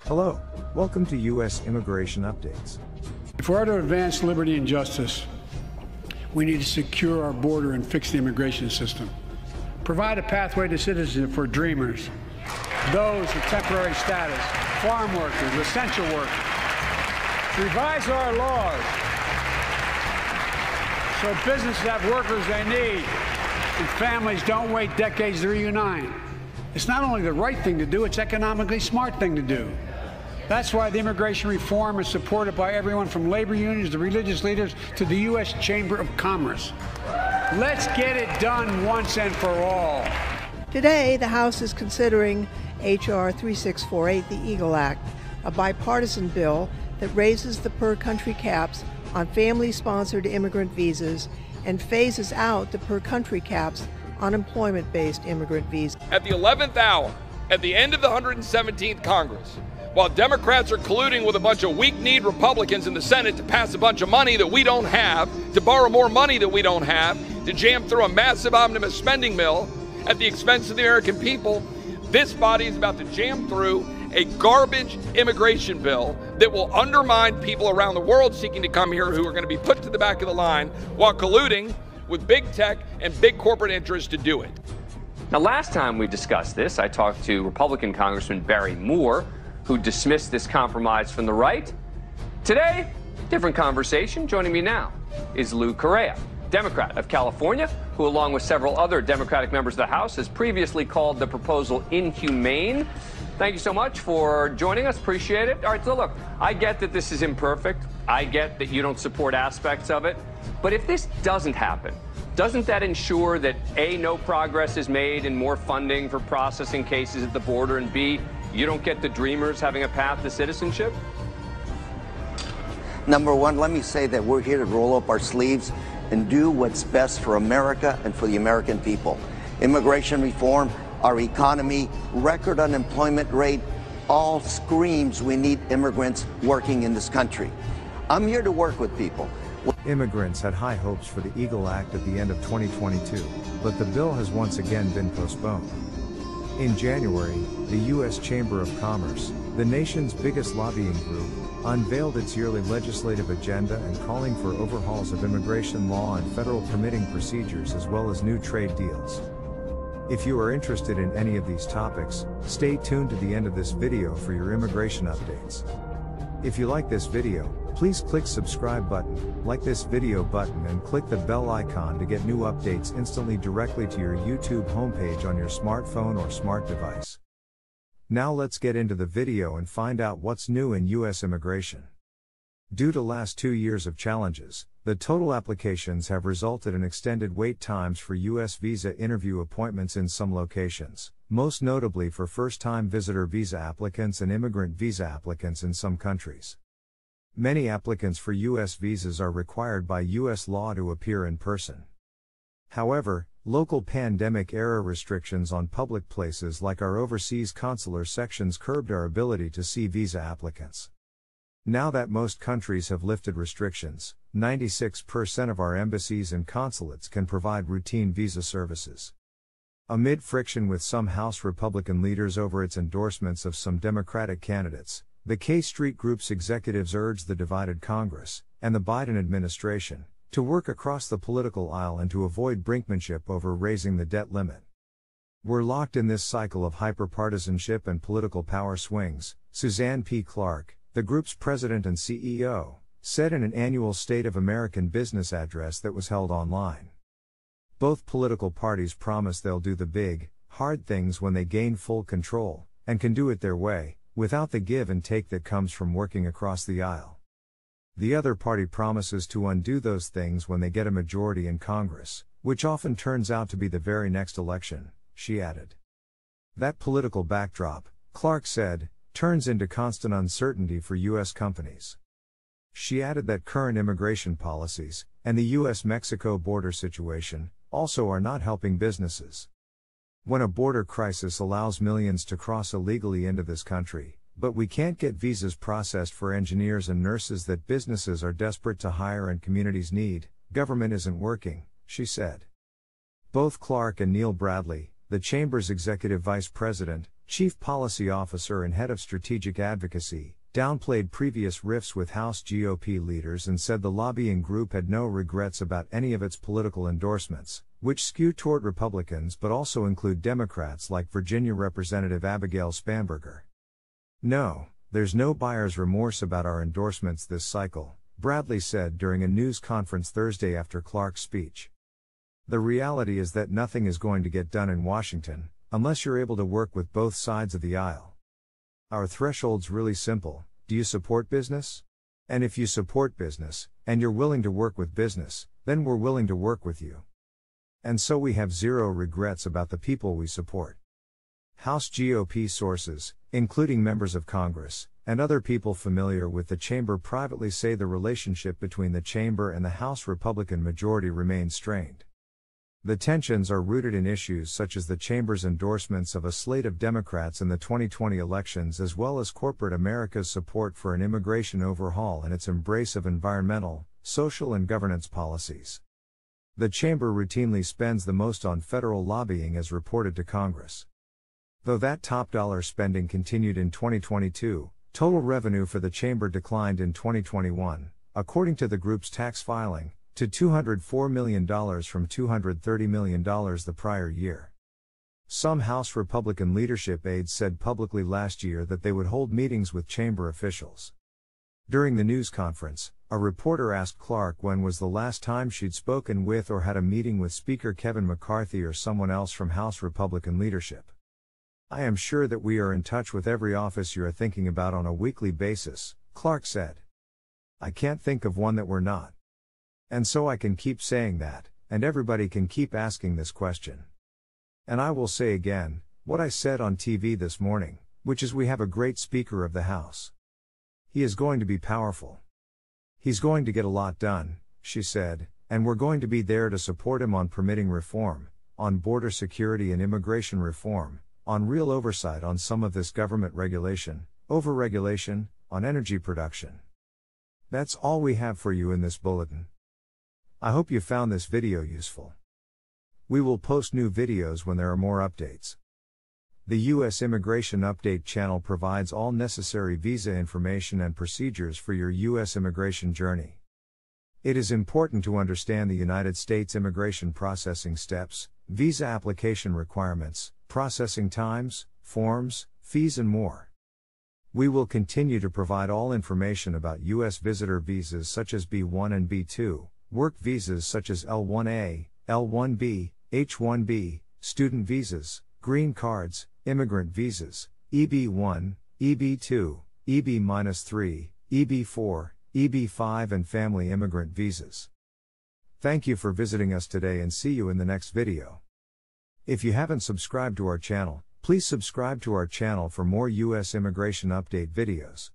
Hello, welcome to U.S. Immigration Updates. If we are to advance liberty and justice, we need to secure our border and fix the immigration system. Provide a pathway to citizenship for dreamers, those with temporary status, farm workers, essential workers. Revise our laws so businesses have workers they need and families don't wait decades to reunite. It's not only the right thing to do, it's economically smart thing to do. That's why the immigration reform is supported by everyone from labor unions to religious leaders to the U.S. Chamber of Commerce. Let's get it done once and for all. Today, the House is considering H.R. 3648, the EAGLE Act, a bipartisan bill that raises the per-country caps on family-sponsored immigrant visas and phases out the per-country caps on employment-based immigrant visas. At the 11th hour, at the end of the 117th Congress, while Democrats are colluding with a bunch of weak-kneed Republicans in the Senate to pass a bunch of money that we don't have, to borrow more money that we don't have, to jam through a massive omnibus spending bill at the expense of the American people, this body is about to jam through a garbage immigration bill that will undermine people around the world seeking to come here who are going to be put to the back of the line while colluding with big tech and big corporate interests to do it. Now, last time we discussed this, I talked to Republican Congressman Barry Moore, who dismissed this compromise from the right. Today, different conversation. Joining me now is Lou Correa, Democrat of California, who, along with several other Democratic members of the House, has previously called the proposal inhumane. Thank you so much for joining us. Appreciate it. All right, so look, I get that this is imperfect. I get that you don't support aspects of it. But if this doesn't happen, doesn't that ensure that A, no progress is made in more funding for processing cases at the border, and B, you don't get the dreamers having a path to citizenship? Number one, let me say that we're here to roll up our sleeves and do what's best for America and for the American people. Immigration reform, our economy, record unemployment rate, all screams we need immigrants working in this country. I'm here to work with people. Immigrants had high hopes for the EAGLE Act at the end of 2022, but the bill has once again been postponed. In January, the U.S. Chamber of Commerce, the nation's biggest lobbying group, unveiled its yearly legislative agenda and calling for overhauls of immigration law and federal permitting procedures as well as new trade deals. If you are interested in any of these topics, stay tuned to the end of this video for your immigration updates. If you like this video, please click subscribe button, like this video button and click the bell icon to get new updates instantly directly to your YouTube homepage on your smartphone or smart device. Now let's get into the video and find out what's new in U.S. immigration. Due to last 2 years of challenges, the total applications have resulted in extended wait times for U.S. visa interview appointments in some locations, most notably for first-time visitor visa applicants and immigrant visa applicants in some countries. Many applicants for U.S. visas are required by U.S. law to appear in person. However, local pandemic-era restrictions on public places like our overseas consular sections curbed our ability to see visa applicants. Now that most countries have lifted restrictions, 96% of our embassies and consulates can provide routine visa services. Amid friction with some House Republican leaders over its endorsements of some Democratic candidates, the K Street Group's executives urged the divided Congress, and the Biden administration, to work across the political aisle and to avoid brinkmanship over raising the debt limit. We're locked in this cycle of hyperpartisanship and political power swings, Suzanne P. Clark, the group's president and CEO, said in an annual State of American Business address that was held online. Both political parties promise they'll do the big, hard things when they gain full control, and can do it their way, without the give and take that comes from working across the aisle. The other party promises to undo those things when they get a majority in Congress, which often turns out to be the very next election, she added. That political backdrop, Clark said, turns into constant uncertainty for U.S. companies. She added that current immigration policies, and the U.S.-Mexico border situation, also are not helping businesses. When a border crisis allows millions to cross illegally into this country, but we can't get visas processed for engineers and nurses that businesses are desperate to hire and communities need, government isn't working, she said. Both Clark and Neil Bradley, the Chamber's executive vice president, chief policy officer and head of strategic advocacy, downplayed previous rifts with House GOP leaders and said the lobbying group had no regrets about any of its political endorsements, which skew toward Republicans but also include Democrats like Virginia Representative Abigail Spanberger. "No, there's no buyer's remorse about our endorsements this cycle," Bradley said during a news conference Thursday after Clark's speech. "The reality is that nothing is going to get done in Washington, unless you're able to work with both sides of the aisle. Our threshold's really simple: do you support business? And if you support business, and you're willing to work with business, then we're willing to work with you. And so we have zero regrets about the people we support." House GOP sources, including members of Congress, and other people familiar with the chamber privately say the relationship between the chamber and the House Republican majority remains strained. The tensions are rooted in issues such as the chamber's endorsements of a slate of Democrats in the 2020 elections, as well as corporate America's support for an immigration overhaul and its embrace of environmental, social and governance policies. The chamber routinely spends the most on federal lobbying as reported to Congress. Though that top dollar spending continued in 2022, total revenue for the chamber declined in 2021, according to the group's tax filing, to $204 million from $230 million the prior year. Some House Republican leadership aides said publicly last year that they would hold meetings with chamber officials. During the news conference, a reporter asked Clark when was the last time she'd spoken with or had a meeting with Speaker Kevin McCarthy or someone else from House Republican leadership. "I am sure that we are in touch with every office you are thinking about on a weekly basis," Clark said. "I can't think of one that we're not. And so I can keep saying that, and everybody can keep asking this question. And I will say again, what I said on TV this morning, which is we have a great Speaker of the House. He is going to be powerful. He's going to get a lot done," she said, "and we're going to be there to support him on permitting reform, on border security and immigration reform, on real oversight on some of this government regulation, overregulation, on energy production." That's all we have for you in this bulletin. I hope you found this video useful. We will post new videos when there are more updates. The U.S. Immigration Update channel provides all necessary visa information and procedures for your U.S. immigration journey. It is important to understand the United States immigration processing steps, visa application requirements, processing times, forms, fees and more. We will continue to provide all information about U.S. visitor visas such as B1 and B2, work visas such as L1A, L1B, H1B, student visas, green cards, immigrant visas, EB1, EB2, EB-3, EB4, EB5 and family immigrant visas. Thank you for visiting us today and see you in the next video. If you haven't subscribed to our channel, please subscribe to our channel for more U.S. Immigration Update videos.